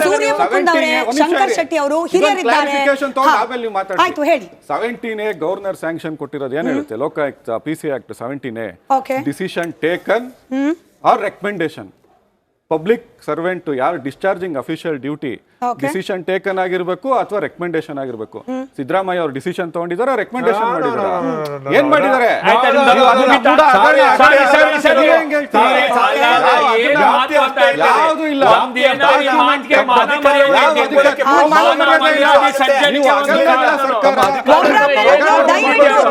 ಸೂರ್ಯ ಮುಕುಂದ್ ಅವರೇ, ಶಂಕರ್ ಶೆಟ್ಟಿ ಅವರು ಹಿರಿಯರಿದ್ದಾರೆ. ಆಯ್ತು ಹೇಳಿ. 17A ಗವರ್ನರ್ ಸ್ಯಾಂಕ್ಷನ್ ಕೊಟ್ಟಿರೋದು ಏನ್ ಹೇಳುತ್ತೆ? Lokayukta PC act 17A decision taken or recommendation. Public servant ಯಾರು discharging official duty decision taken ಆಗಿರ್ಬೇಕು ಅಥವಾ ರೆಕಮೆಂಡೇಶನ್ ಆಗಿರ್ಬೇಕು. ಸಿದ್ದರಾಮಯ್ಯ ಅವರು ಡಿಸಿಷನ್ ತಗೊಂಡಿದಾರ, ರೆಕಮೆಂಡೇಶನ್ ಮಾಡಿದಾರ, ಏನ್ ಮಾಡಿದ್ದಾರೆ? ಯಾವುದು ಇಲ್ಲ.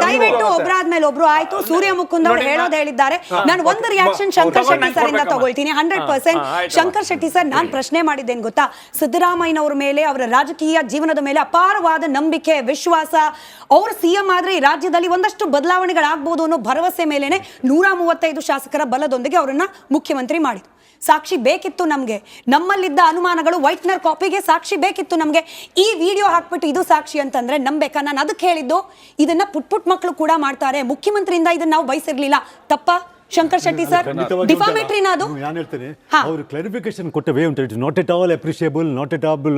ದಯವಿಟ್ಟು ಒಬ್ಬರಾದ್ಮೇಲೆ ಒಬ್ರು ಆಯ್ತು. ಸೂರ್ಯ ಮುಕುಂದ್ ಅವರು ಹೇಳೋದು ಹೇಳಿದ್ದಾರೆ. ನಾನು ಒಂದು ರಿಯಾಕ್ಷನ್ ಶಂಕರ್ ಶೆಟ್ಟಿ ಸರ್ ಇಂದ ತಗೊಳ್ತೀನಿ. 100% ಶಂಕರ್ ಶೆಟ್ಟಿ ಸರ್, ನಾನು ಪ್ರಶ್ನೆ ಮಾಡಿದ್ದೇನೆ ಗೊತ್ತಾ? ಸಿದ್ದರಾಮಯ್ಯನವರ ಮೇಲೆ, ಅವರ ರಾಜಕೀಯ ಜೀವನದ ಮೇಲೆ ಅಪಾರವಾದ ನಂಬಿಕೆ, ವಿಶ್ವಾಸ. ಅವರು ಸಿಎಂ ಆದ್ರೆ ಈ ರಾಜ್ಯದಲ್ಲಿ ಒಂದಷ್ಟು ಬದಲಾವಣೆಗಳಾಗಬಹುದು ಅನ್ನೋ ಭರವಸೆ ಮೇಲೆನೆ 135 ಶಾಸಕರ ಬಲದೊಂದಿಗೆ ಅವರನ್ನ ಮುಖ್ಯಮಂತ್ರಿ ಮಾಡಿದ್ರು. ಸಾಕ್ಷಿ ಬೇಕಿತ್ತು ನಮ್ಗೆ. ನಮ್ಮಲ್ಲಿದ್ದ ಅನುಮಾನಗಳು ವೈಟ್ನರ್ ಕಾಪಿಗೆ ಸಾಕ್ಷಿ ಬೇಕಿತ್ತು ನಮ್ಗೆ. ಈ ವಿಡಿಯೋ ಹಾಕ್ಬಿಟ್ಟು ಇದು ಸಾಕ್ಷಿ ಅಂತಂದ್ರೆ ನಂಬೇಕಾ? ನಾನು ಅದಕ್ಕೆ ಹೇಳಿದ್ದು, ಇದನ್ನ ಪುಟ್ ಮಕ್ಕಳು ಕೂಡ ಮಾಡ್ತಾರೆ. ಮುಖ್ಯಮಂತ್ರಿಯಿಂದ ಇದನ್ನ ನಾವು ಬಯಸಿರ್ಲಿಲ್ಲ. ತಪ್ಪ ಶಂಕರ್ ಶೆಟ್ಟಿ ಸರ್? ಡಿಫಾಮೇಟರಿನ ಅದು? ನಾನು ಹೇಳ್ತೇನೆ, ಅವರು ಕ್ಲಾರಿಫಿಕೇಶನ್ ಕೊಟ್ಟ ವೇ ಉಂಟು. It's not at all appreciable, not at all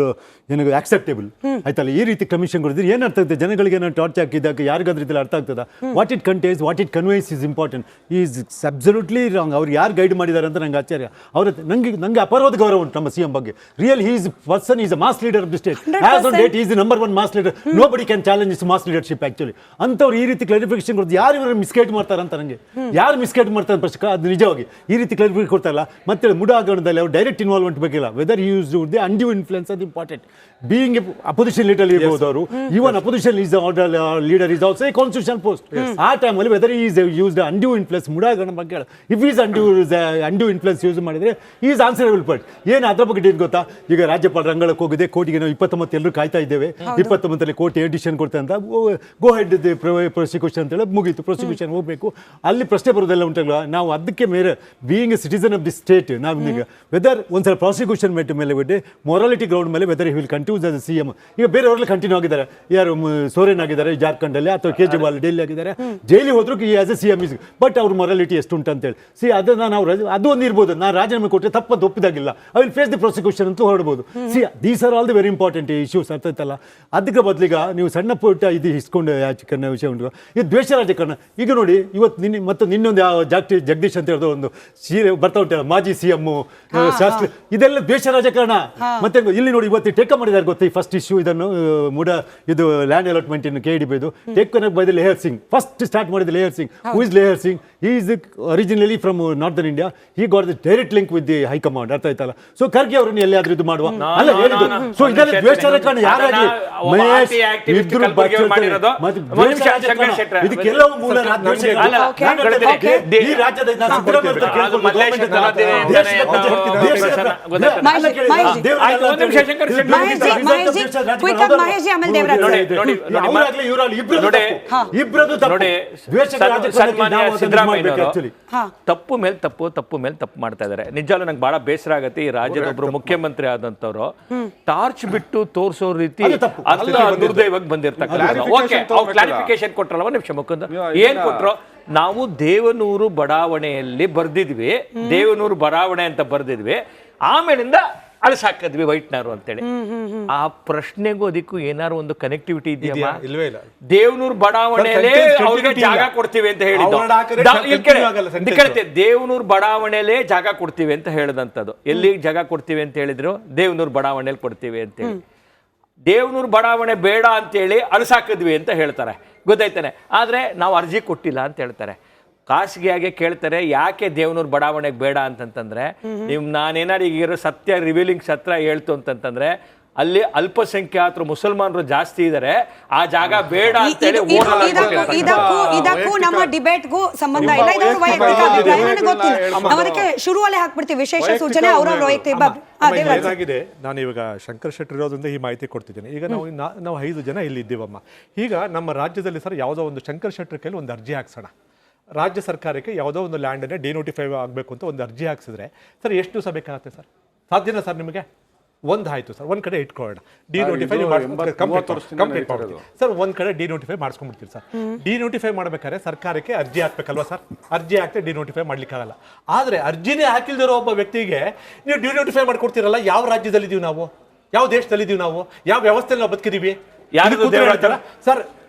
ನನಗೆ ಆಕ್ಸೆಪ್ಟೇಬಲ್. ಆಯ್ತಲ್ಲ, ಈ ರೀತಿ ಕಮಿಷನ್ ಕೊಡಿದ್ರೆ ಏನು ಅರ್ಥ ಆಗ್ತದೆ ಜನಗಳಿಗೆ? ನಾನು ಟಾರ್ಚ್ ಹಾಕಿದಾಗ ಯಾರಿಗಾದ್ರೂ ಇದೆಲ್ಲ ಅರ್ಥ ಆಗ್ತದ? What it contains, what it conveys is important. Is absolutely wrong. ಅವ್ರು ಯಾರು ಗೈಡ್ ಮಾಡಿದ್ದಾರೆ ಅಂತ ನಂಗೆ ಆಶ್ಚರ್ಯ. ಅವ್ರ ನಂಗೆ ಅಪಾರವಾದ ಗೌರವ ಉಂಟು ನಮ್ಮ ಸಿಎಂ ಬಗ್ಗೆ. Real he's person, is a mass leader of the state. As on date is the number 1 mass leader. Nobody can challenge his mass leadership actually. ಅಂತವ್ರು ಈ ರೀತಿ ಕ್ಲಾರಿಫಿಕೇಶನ್ ಕೊಡ್ತಾರೆ. ಯಾರು ಇವರು ಮಿಸ್ಗೈಡ್ ಮಾಡ್ತಾರೆ ಅಂತ ನನಗೆ, ಯಾರು ಮಿಸ್ಗೈಡ್ ಮಾಡ್ತಾರೆ ಪ್ರಶ್ಕ? ಅದು ನಿಜವಾಗಿ ಈ ರೀತಿ ಕ್ಲಾರಿಫಿಕೇಶನ್ ಕೊಡ್ತಾರಲ್ಲ. ಮತ್ತೆ ಮುಡಾ ಹಗರಣದಲ್ಲಿ ಅವರು ಡೈರೆಕ್ಟ್ ಇನ್ವಾಲ್ವ್ಮೆಂಟ್ ಬೇಕಿಲ್ಲ. Whether use the undue influence ಅದು important. Being a opposition leader ಇರಬಹುದು ಅವರು. Even opposition is leader is also a constitutional post. ಆ ಟೈಮಲ್ಲಿ whether is used undue influence MUDA ಹಗರಣ ಬಗ್ಗೆ if is undue influence use ಮಾಡಿದ್ರೆ is answerable part. ಏನು ಅದ್ರ ಬಗ್ಗೆ ಡೇಟ್ ಗೊತ್ತಾ? ಈಗ ರಾಜ್ಯಪಾಲರ ಅಂಗಳಕ್ಕೆ ಹೋಗಿದೆ, ಕೋರ್ಟಿಗೆ ನಾವು 29 ಎಲ್ಲರೂ ಕಾಯ್ತಾ ಇದ್ದೇವೆ. 29ರಲ್ಲಿ ಕೋರ್ಟ್ ಎಡಿಷನ್ ಕೊಡ್ತಾ ಅಂತ ಗೋ ಹೆಡ್ ಪ್ರಾಸಿಕ್ಯೂಷನ್ ಅಂತ ಹೇಳಿ ಮುಗೀತು. ಪ್ರಾಸಿಕ್ಯೂಷನ್ ಹೋಗಬೇಕು, ಅಲ್ಲಿ ಪ್ರಶ್ನೆ ಬರೋದೆಲ್ಲ ಉಂಟಲ್ಲ. ನಾವು ಅದಕ್ಕೆ ಮೇಲೆ being a citizen of the state, ನಾವೀಗ ವೆದರ್ ಒಂದ್ಸಲ ಪ್ರಾಸಿಕ್ಯೂಷನ್ ಮೇಲೆ ಬಿಟ್ಟು ಮೊರಾಲಿಟಿ ಗ್ರೌಂಡ್ ಮೇಲೆ whether will continue as CM. ಈಗ ಬೇರೆಯವರೆಲ್ಲ ಕಂಟಿನ್ಯೂ ಆಗಿದ್ದಾರೆ. ಯಾರು ಸೋರೆನ್ ಆಗಿದ್ದಾರೆ ಜಾರ್ಖಂಡಲ್ಲಿ, ಅಥವಾ ಕೇಜ್ರಿವಾಲ್ ಡೆಲ್ಲಿ ಆಗಿದ್ದಾರೆ. ಜೈಲಿಗೆ ಹೋದ್ರು as A CM is. But ಅವ್ರ ಮೊರಾಲಿಟಿ ಎಷ್ಟು ಉಂಟು ಅಂತೇಳಿ ಅದನ್ನ ನಾವು ಅದು ಒಂದು ಇರ್ಬೋದು. ನಾನು ರಾಜೀನಾಮೆ ಕೊಟ್ಟರೆ ತಪ್ಪದು ಒಪ್ಪಿದಾಗಿಲ್ಲ, I will face the prosecution ಅಂತ ಹೊರಡ್ಬೋದು. These are all the very important issues. ಅರ್ಥೈತಲ್ಲ? ಅದಕ್ಕೆ ಬದಲಿಗ ನೀವು ಸಣ್ಣ ಪುಟ್ಟ ಇದು ಇಸ್ಕೊಂಡು ರಾಜಕಾರಣ ವಿಷಯ ಉಂಟು. ಇದು ದ್ವೇಷ ರಾಜಕಾರಣ. ಈಗ ನೋಡಿ, ಇವತ್ತು ನಿನ್ನೊಂದು ಜಗದೀಶ್ ಅಂತ ಹೇಳಿದ್ರು ಒಂದು ಸೀರೆ ಬರ್ತಾ ಉಂಟಲ್ಲ, ಮಾಜಿ ಸಿಎಂ ಶಾಸ್ತ್ರಿ, ಇದೆಲ್ಲ ದ್ವೇಷ ರಾಜಕಾರಣ. ಮತ್ತೆ ಇಲ್ಲಿ ನೋಡಿ, ಇವತ್ತು ಟೇಕ್ ಮಾಡಿದ್ದಾರೆ ಗೊತ್ತಾ ಈ ಫಸ್ಟ್ ಇಶ್ಯೂ, ಇದನ್ನು ಇದು ಲ್ಯಾಂಡ್ ಅಲಾಟ್ಮೆಂಟ್ ಇನ್ನು KDB take by the Lehar Singh. First start ಮಾಡಿದ Lehar Singh. Who is Lehar Singh? He is originally from northern India. He got the direct link with the high command. ಅರ್ಥ ಆಯ್ತಲ್ಲ? ಸೊ ಖರ್ಗೆ ಅವರನ್ನು ಎಲ್ಲಿಯಾದ್ರೂ ಇದು ಮಾಡುವ ಅಲ್ಲ ಹೇಳಿದ್ದು. ಸೊ ಇದೆಲ್ಲ ದ್ವೇಷ ರಾಜಕಾರಣ. ಯಾರಾಗಲಿ ಇದಕ್ಕೆಲ್ಲವೂ ಮೂಲ ಈ ರಾಜ್ಯದ ತಪ್ಪು ಮೇಲೆ ತಪ್ಪು ಮಾಡ್ತಾ ಇದಾರೆ. ನಿಜಾಲು ನಂಗೆ ಬಹಳ ಬೇಸರ ಆಗತ್ತೆ. ಈ ರಾಜ್ಯದ ಒಬ್ರು ಮುಖ್ಯಮಂತ್ರಿ ಆದಂತವ್ರು ಟಾರ್ಚ್ ಬಿಟ್ಟು ತೋರಿಸೋ ರೀತಿ ದುರ್ದೈವಕ್ಕೆ ಬಂದಿರ್ತಕ್ಕಂಥ. ಓಕೆ, ಅವ್ರು ಕ್ಲಾರಿಫಿಕೇಶನ್ ಕೊಟ್ರಲ್ಲ. ಒಂದು ನಿಮಿಷ ಮುಕುಂದ, ಏನ್ ಕೊಟ್ರು? ನಾವು ದೇವನೂರು ಬಡಾವಣೆಯಲ್ಲಿ ಬರ್ದಿದ್ವಿ, ದೇವನೂರು ಬಡಾವಣೆ ಅಂತ ಬರ್ದಿದ್ವಿ, ಆಮೇಲಿಂದ ಅಳಸಾಕಿದ್ವಿ ವೈಟ್ನರು ಅಂತೇಳಿ. ಆ ಪ್ರಶ್ನೆಗೂ ಅದಕ್ಕೂ ಏನಾರು ಒಂದು ಕನೆಕ್ಟಿವಿಟಿ ಇದೆಯಾ? ದೇವನೂರು ಬಡಾವಣೆಯಲ್ಲೇ ಅವ್ರಿಗೆ ಜಾಗ ಕೊಡ್ತೀವಿ ಅಂತ ಹೇಳಿದ್ದು. ದೇವನೂರು ಬಡಾವಣೆಯಲ್ಲೇ ಜಾಗ ಕೊಡ್ತೀವಿ ಅಂತ ಹೇಳಿದಂಥದ್ದು. ಎಲ್ಲಿ ಜಾಗ ಕೊಡ್ತೀವಿ ಅಂತ ಹೇಳಿದ್ರು? ದೇವನೂರು ಬಡಾವಣೆಯಲ್ಲಿ ಕೊಡ್ತೀವಿ ಅಂತೇಳಿ. ದೇವನೂರು ಬಡಾವಣೆ ಬೇಡ ಅಂತೇಳಿ ಅಳಸಾಕಿದ್ವಿ ಅಂತ ಹೇಳ್ತಾರೆ, ಗೊತ್ತಾಯ್ತಾನೆ. ಆದರೆ ನಾವು ಅರ್ಜಿ ಕೊಟ್ಟಿಲ್ಲ ಅಂತ ಹೇಳ್ತಾರೆ. ಖಾಸಗಿಯಾಗಿ ಕೇಳ್ತಾರೆ, ಯಾಕೆ ದೇವನೂರು ಬಡಾವಣೆಗೆ ಬೇಡ ಅಂತಂತಂದ್ರೆ, ನಾನೇನಾರು ಈಗಿರೋ ಸತ್ಯ ರಿವೀಲಿಂಗ್ ಸತ್ರ ಹೇಳ್ತು ಅಂತಂತಂದ್ರೆ, ಅಲ್ಲಿ ಅಲ್ಪಸಂಖ್ಯಾತರು ಮುಸಲ್ಮಾನರು ಜಾಸ್ತಿ ಇದ್ದಾರೆ, ಆ ಜಾಗ ಬೇಡ ಅಂತೇಳಿ. ಇದಕ್ಕೂ ನಮ್ಮ ಡಿಬೇಟ್ಗೂ ಸಂಬಂಧ ಇಲ್ಲ. ಇದೊಂದು ವೈಯಕ್ತಿಕ ಅಭಿಪ್ರಾಯ, ನನಗೆ ಗೊತ್ತಿಲ್ಲ. ನಾವು ಅದಕ್ಕೆ ಶುರುವಲ್ಲೇ ಹಾಕ್ಬಿಡ್ತೀವಿ ವಿಶೇಷ ಸೂಚನೆ ಅವರ ವೈಯಕ್ತಿಕ. ಏನಾಗಿದೆ, ನಾನು ಇವಾಗ ಶಂಕರ್ ಶೆಟ್ಟಿ ಇರೋದ್ರಿಂದ ಈ ಮಾಹಿತಿ ಕೊಡ್ತಿದ್ದೇನೆ. ಈಗ ನಾವು 5 ಜನ ಇಲ್ಲಿ ಇದ್ದೀವಮ್ಮ. ಈಗ ನಮ್ಮ ರಾಜ್ಯದಲ್ಲಿ ಸರ್ ಯಾವುದೋ ಒಂದು ಶಂಕರ್ ಶೆಟ್ಟಿ ಕೈಲಿ ಒಂದು ಅರ್ಜಿ ಹಾಕ್ಸೋಣ. ರಾಜ್ಯ ಸರ್ಕಾರಕ್ಕೆ ಯಾವುದೋ ಒಂದು ಲ್ಯಾಂಡನ್ನೇ ಡಿನೋಟಿಫೈ ಆಗಬೇಕು ಅಂತ ಒಂದು ಅರ್ಜಿ ಹಾಕ್ಸಿದ್ರೆ ಸರ್ ಎಷ್ಟು ದಿವಸ ಬೇಕಾಗುತ್ತೆ ಸರ್? ಸಾಧ್ಯನಾ ಸರ್ ನಿಮಗೆ? ಒಂದಾಯ್ತು ಸರ್, ಒಂದ್ ಕಡೆ ಇಟ್ಕೊಳ್ಳೋಣ, ಡಿನೋಟಿಫೈ ಇದು ಕಂಪ್ಲೀಟ್ 30 ವರ್ಷದಿಂದ ಕಂಪ್ಲೀಟ್ ನಡೀತಾ ಮಾಡ್ತೀವಿ ಸರ್. ಒಂದ್ ಕಡೆ ಡಿನೋಟಿಫೈ ಮಾಡಿಸ್ಕೊಂಡ್ಬಿಡ್ತೀವಿ ಸರ್. ಡಿನೋಟಿಫೈ ಮಾಡ್ಬೇಕಾದ್ರೆ ಸರ್ಕಾರಕ್ಕೆ ಅರ್ಜಿ ಹಾಕ್ಬೇಕಲ್ವಾ ಸರ್? ಅರ್ಜಿ ಹಾಕ್ತೆ ಡಿನೋಟಿಫೈ ಮಾಡ್ಲಿಕ್ಕಾಗಲ್ಲ. ಆದ್ರೆ ಅರ್ಜಿನೇ ಹಾಕಿಲ್ದಿರೋ ಒಬ್ಬ ವ್ಯಕ್ತಿಗೆ ನೀವು ಡಿನೋಟಿಫೈ ಮಾಡ್ಕೊಡ್ತೀರಲ್ಲ, ಯಾವ ರಾಜ್ಯದಲ್ಲಿದ್ದೀವಿ ನಾವು, ಯಾವ ದೇಶದಲ್ಲಿದ್ದೀವಿ ನಾವು, ಯಾವ ವ್ಯವಸ್ಥೆಯಲ್ಲಿ ನಾವು ಬದುಕಿದೀವಿ? ಯಾರು ದೇವ್ರ ಹೇಳ್ತಾರ? ಸರ್,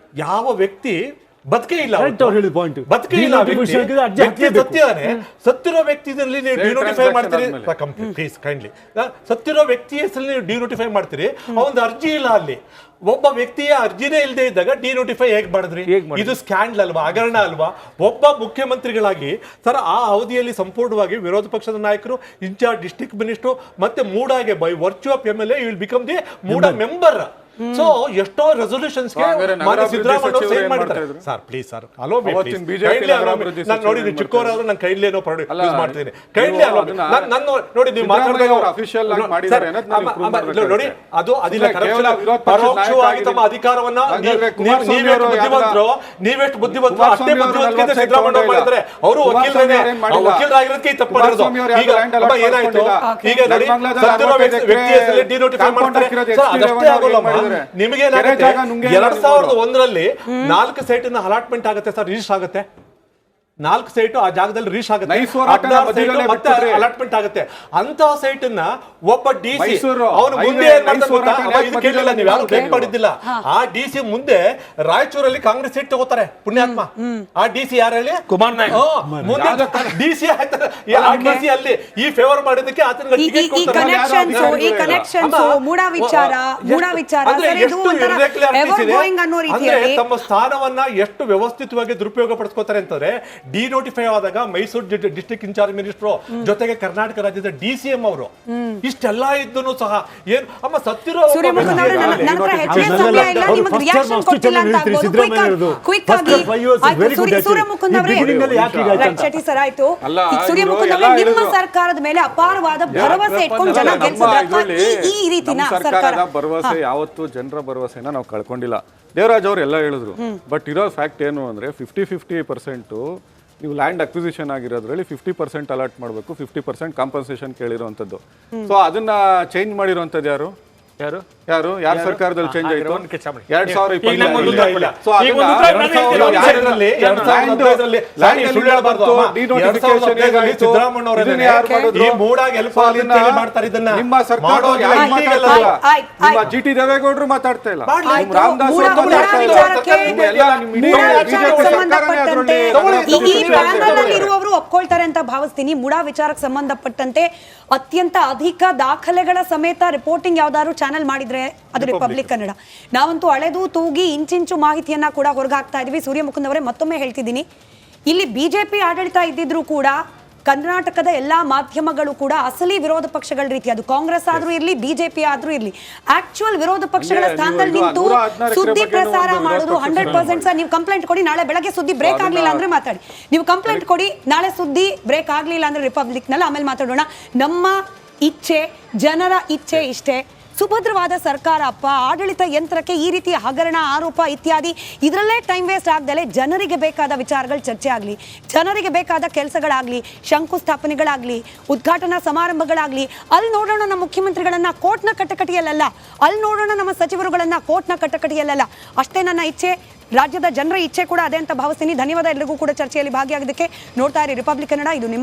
ಯಾವ ವ್ಯಕ್ತಿ ಬದುಕೇ ಇಲ್ಲ, Correct ಅವ್ರು ಹೇಳಿದ point. ಬದುಕೇ ಇಲ್ಲ ವ್ಯಕ್ತಿ, ಅರ್ಜಿ ಹಾಕ್ಲೇಬೇಕು. ಸತ್ತಿದಾನೆ, ಸತ್ತಿರೋ ವ್ಯಕ್ತಿಯಲ್ಲಿ ನೀವು ಡಿನೋಟಿಫೈ ಮಾಡ್ತೀರಿ ಪ್ಲೀಸ್ ಕೈಂಡ್ಲಿ, ಸತ್ತಿರೋ ವ್ಯಕ್ತಿ ಹೆಸರಲ್ಲಿ ನೀವು ಡಿನೋಟಿಫೈ ಮಾಡ್ತೀರಿ, ಅವನದು ಅರ್ಜಿ ಇಲ್ಲ ಅಲ್ಲಿ. ಒಬ್ಬ ವ್ಯಕ್ತಿಯ ಅರ್ಜಿನೇ ಇಲ್ಲದೆ ಇದ್ದಾಗ ಡಿನೋಟಿಫೈ ಹೇಗ್ ಮಾಡಿದ್ರಿ? ಇದು ಸ್ಕ್ಯಾಂಡಲ್ ಅಲ್ವಾ, ಹಗರಣ ಅಲ್ವಾ? ಒಬ್ಬ ಮುಖ್ಯಮಂತ್ರಿಗಳಾಗಿ ಸರ್ ಆ ಅವಧಿಯಲ್ಲಿ ಸಂಪೂರ್ಣವಾಗಿ ವಿರೋಧ ಪಕ್ಷದ ನಾಯಕರು, ಇನ್ಚಾರ್ಜ್ ಡಿಸ್ಟ್ರಿಕ್ಟ್ ಮಿನಿಸ್ಟರ್ ಮತ್ತೆ ಮೂಡಾಗೆ by virtue of MLA you will become the MUDA member. So ಎಷ್ಟೋ ರೆಸೊಲ್ಯೂಷನ್ಸ್ ಸಿದ್ದರಾಮಯ್ಯ ಸೈನ್ ಮಾಡ್ತಾರೆ ಸರ್. ಪ್ಲೀಸ್ ಸರ್, ಅಲೋ ನಾನು ನೋಡಿ ನೀವು ಚಿಕ್ಕವರಾದ್ರು ನಾನು ಕೈಲಿ ಏನೋ ಯೂಸ್ ಮಾಡ್ತೀನಿ, ಕೈಲಿ ನನ್ನ ನೋಡಿ ನೀವು ಮಾತಾಡಿದಾಗ ನೋಡಿ ಅದು ಅದಿಲ್ಲ. ಪರೋಕ್ಷವಾಗಿ ತಮ್ಮ ಅಧಿಕಾರವನ್ನ ನೀವೆಷ್ಟು ಬುದ್ಧಿವಂತರು ಅಷ್ಟೇ ಬುದ್ಧಿವಂತಿಕೆ ಸಿದ್ದರಾಮಯ್ಯ ಮಾಡಿದ್ರೆ ಅವರು ವಕೀಲರಾಗಿರೋದಕ್ಕೆ ತಪ್ಪು ಮಾಡಿರೋದು. ಈಗ ಏನಾಯ್ತು, ಈಗ ನೋಡಿ ಸತ್ತಿರೋ ವ್ಯಕ್ತಿ ಹೆಸರಲ್ಲಿ ಡಿನೋಟಿಫೈ ಮಾಡ್ತಾರೆ ಸರ್, ಅದಷ್ಟೇ ಆಗೋಲ್ಲ. ನಿಮಗೆ 2001ರಲ್ಲಿ 4 ಸೈಟ್ ಅಲಾಟ್ಮೆಂಟ್ ಆಗುತ್ತೆ ಸರ್, ರಿಜಿಸ್ಟರ್ ಆಗುತ್ತೆ. 4 ಸೈಟ್ ಆ ಜಾಗದಲ್ಲಿ ರೀಚ್ ಆಗುತ್ತೆ, ಮತ್ತೆ ಅಲಾಟ್ಮೆಂಟ್ ಆಗುತ್ತೆ. ಅಂತ ಸೈಟ್ ಅನ್ನ ಒಬ್ಬ ಡಿಸಿ ಅವನು ಮುಂದೆ ನೀವು ಯಾರು ಬ್ರೇಕ್ ಮಾಡಿದ್ದಿಲ್ಲ. ಆ ಡಿಸಿ ಮುಂದೆ ರಾಯಚೂರಲ್ಲಿ ಕಾಂಗ್ರೆಸ್ ಸೀಟ್ ತಗೋತಾರೆ, ಪುಣ್ಯಾತ್ಮ. ಆ ಡಿಸಿ ಯಾರು ಹೇಳಿ? ಕುಮಾರ್ ನಾಯಕ್. ಮುಂದೆ ಡಿಸಿ ಅಲ್ಲಿ ಈ ಫೇವರ್ ಮಾಡಿದಕ್ಕೆ ಆತನಿಗೆ ತಮ್ಮ ಸ್ಥಾನವನ್ನ ಎಷ್ಟು ವ್ಯವಸ್ಥಿತವಾಗಿ ದುರುಪಯೋಗ ಪಡಿಸ್ಕೋತಾರೆ ಅಂತಂದ್ರೆ, ಡಿನೋಟಿಫೈ ಆದಾಗ ಮೈಸೂರು ಡಿಸ್ಟ್ರಿಕ್ಟ್ ಇನ್ಚಾರ್ಜ್ ಮಿನಿಸ್ಟರ್ ಜೊತೆಗೆ ಕರ್ನಾಟಕ ರಾಜ್ಯದ DCM ಅವರು ಇಷ್ಟೆಲ್ಲ ಇದ್ದನು ಸಹ ಏನು ಅಮ್ಮ ಸತ್ತಿರೋ ನಿಮ್ಮ ಸರ್ಕಾರದ ಮೇಲೆ ಅಪಾರವಾದ ಭರವಸೆ ಇಟ್ಕೊಂಡು ಜನ ಈ ರೀತಿನ ಸರ್ಕಾರ ಭರವಸೆ ಯಾವತ್ತು ಜನರ ಭರವಸೆನ ನಾವು ಕಳ್ಕೊಂಡಿಲ್ಲ. ದೇವರಾಜ್ ಅವ್ರು ಎಲ್ಲ ಹೇಳಿದ್ರು. ಬಟ್ ಇರೋ ಫ್ಯಾಕ್ಟ್ ಏನು ಅಂದ್ರೆ 50% ನೀವು ಲ್ಯಾಂಡ್ ಅಕ್ವಿಸಿಷನ್ ಆಗಿರೋದ್ರಲ್ಲಿ 50% ಅಲಾಟ್ ಮಾಡಬೇಕು, 50% ಕಾಂಪನ್ಸೇಷನ್ ಕೇಳಿರುವಂತದ್ದು. ಸೊ ಅದನ್ನ ಚೇಂಜ್ ಮಾಡಿರುವಂತದ್ದು ಯಾರು ಸರ್ಕಾರದಲ್ಲಿ ಚೇಂಜ್ ಆಯ್ತು? 2020 ನಿಮ್ಮ ಸರ್ಕಾರ GT ದೇವೇಗೌಡರು ಮಾತಾಡ್ತಾ ಇಲ್ಲ, ರಾಮದಾಸ್ ಇರುವವರು ಒಪ್ಕೊಳ್ತಾರೆ ಅಂತ ಭಾವಿಸ್ತೀನಿ. ಮುಡಾ ವಿಚಾರಕ್ಕೆ ಸಂಬಂಧಪಟ್ಟಂತೆ ಅತ್ಯಂತ ಅಧಿಕ ದಾಖಲೆಗಳ ಸಮೇತ ರಿಪೋರ್ಟಿಂಗ್ ಯಾವ್ದಾದ್ರು ಚಾನೆಲ್ ಮಾಡಿದ್ರೆ ಅದು ರಿಪಬ್ಲಿಕ್ ಕನ್ನಡ. ನಾವಂತೂ ಅಳೆದು ತೂಗಿ ಇಂಚಿಂಚು ಮಾಹಿತಿಯನ್ನ ಕೂಡ ಹೊರಗೆ ಹಾಕ್ತಾ ಇದೀವಿ. ಸೂರ್ಯಮುಕುಂದ್ ಅವರೇ, ಮತ್ತೊಮ್ಮೆ ಹೇಳ್ತಿದ್ದೀನಿ, ಇಲ್ಲಿ ಬಿಜೆಪಿ ಆಡಳಿತ ಇದ್ದಿದ್ರು ಕೂಡ ಕರ್ನಾಟಕದ ಎಲ್ಲಾ ಮಾಧ್ಯಮಗಳು ಕೂಡ ಅಸಲಿ ವಿರೋಧ ಪಕ್ಷಗಳ ರೀತಿ, ಅದು ಕಾಂಗ್ರೆಸ್ ಆದ್ರೂ ಇರ್ಲಿ, ಬಿಜೆಪಿ ಆದ್ರೂ ಇರ್ಲಿ, ಆಕ್ಚುಯಲ್ ವಿರೋಧ ಪಕ್ಷಗಳ ಸ್ಥಾನದಲ್ಲಿ ನಿಂತು ಸುದ್ದಿ ಪ್ರಸಾರ ಮಾಡೋದು 100%. ಸರ್, ನೀವು ಕಂಪ್ಲೇಂಟ್ ಕೊಡಿ, ನಾಳೆ ಬೆಳಗ್ಗೆ ಸುದ್ದಿ ಬ್ರೇಕ್ ಆಗ್ಲಿಲ್ಲ ಅಂದ್ರೆ ಮಾತಾಡಿ. ನೀವು ಕಂಪ್ಲೇಂಟ್ ಕೊಡಿ, ನಾಳೆ ಸುದ್ದಿ ಬ್ರೇಕ್ ಆಗ್ಲಿಲ್ಲ ಅಂದ್ರೆ ರಿಪಬ್ಲಿಕ್ ನಲ್ಲಿ ಆಮೇಲೆ ಮಾತಾಡೋಣ. ನಮ್ಮ ಇಚ್ಛೆ, ಜನರ ಇಚ್ಛೆ ಇಷ್ಟೇ. ಸುಭದ್ರವಾದ ಸರ್ಕಾರ ಅಪ್ಪ, ಆಡಳಿತ ಯಂತ್ರಕ್ಕೆ ಈ ರೀತಿಯ ಹಗರಣ, ಆರೋಪ ಇತ್ಯಾದಿ ಇದರಲ್ಲೇ ಟೈಮ್ ವೇಸ್ಟ್ ಆಗದಲ್ಲೇ ಜನರಿಗೆ ಬೇಕಾದ ವಿಚಾರಗಳು ಚರ್ಚೆ ಆಗಲಿ, ಜನರಿಗೆ ಬೇಕಾದ ಕೆಲಸಗಳಾಗಲಿ, ಶಂಕುಸ್ಥಾಪನೆಗಳಾಗಲಿ, ಉದ್ಘಾಟನಾ ಸಮಾರಂಭಗಳಾಗಲಿ, ಅಲ್ಲಿ ನೋಡೋಣ ನಮ್ಮ ಮುಖ್ಯಮಂತ್ರಿಗಳನ್ನ ಕೋರ್ಟ್ನ ಕಟಕಟಿಯಲ್ಲ, ಅಲ್ಲಿ ನೋಡೋಣ ನಮ್ಮ ಸಚಿವರುಗಳನ್ನ ಕೋರ್ಟ್ನ ಕಟಕಟಿಯಲ್ಲ. ಅಷ್ಟೇ ನನ್ನ ಇಚ್ಛೆ, ರಾಜ್ಯದ ಜನರ ಇಚ್ಛೆ ಕೂಡ ಅದೇ ಅಂತ ಭಾವಿಸ್ತೀನಿ. ಧನ್ಯವಾದ ಎಲ್ರಿಗೂ ಕೂಡ ಚರ್ಚೆಯಲ್ಲಿ ಭಾಗಿಯಾಗಿದ್ದಕ್ಕೆ. ನೋಡ್ತಾ ಇರಿ ರಿಪಬ್ಲಿಕ್ ಕನ್ನಡ, ಇದು ನಿಮ್ಮ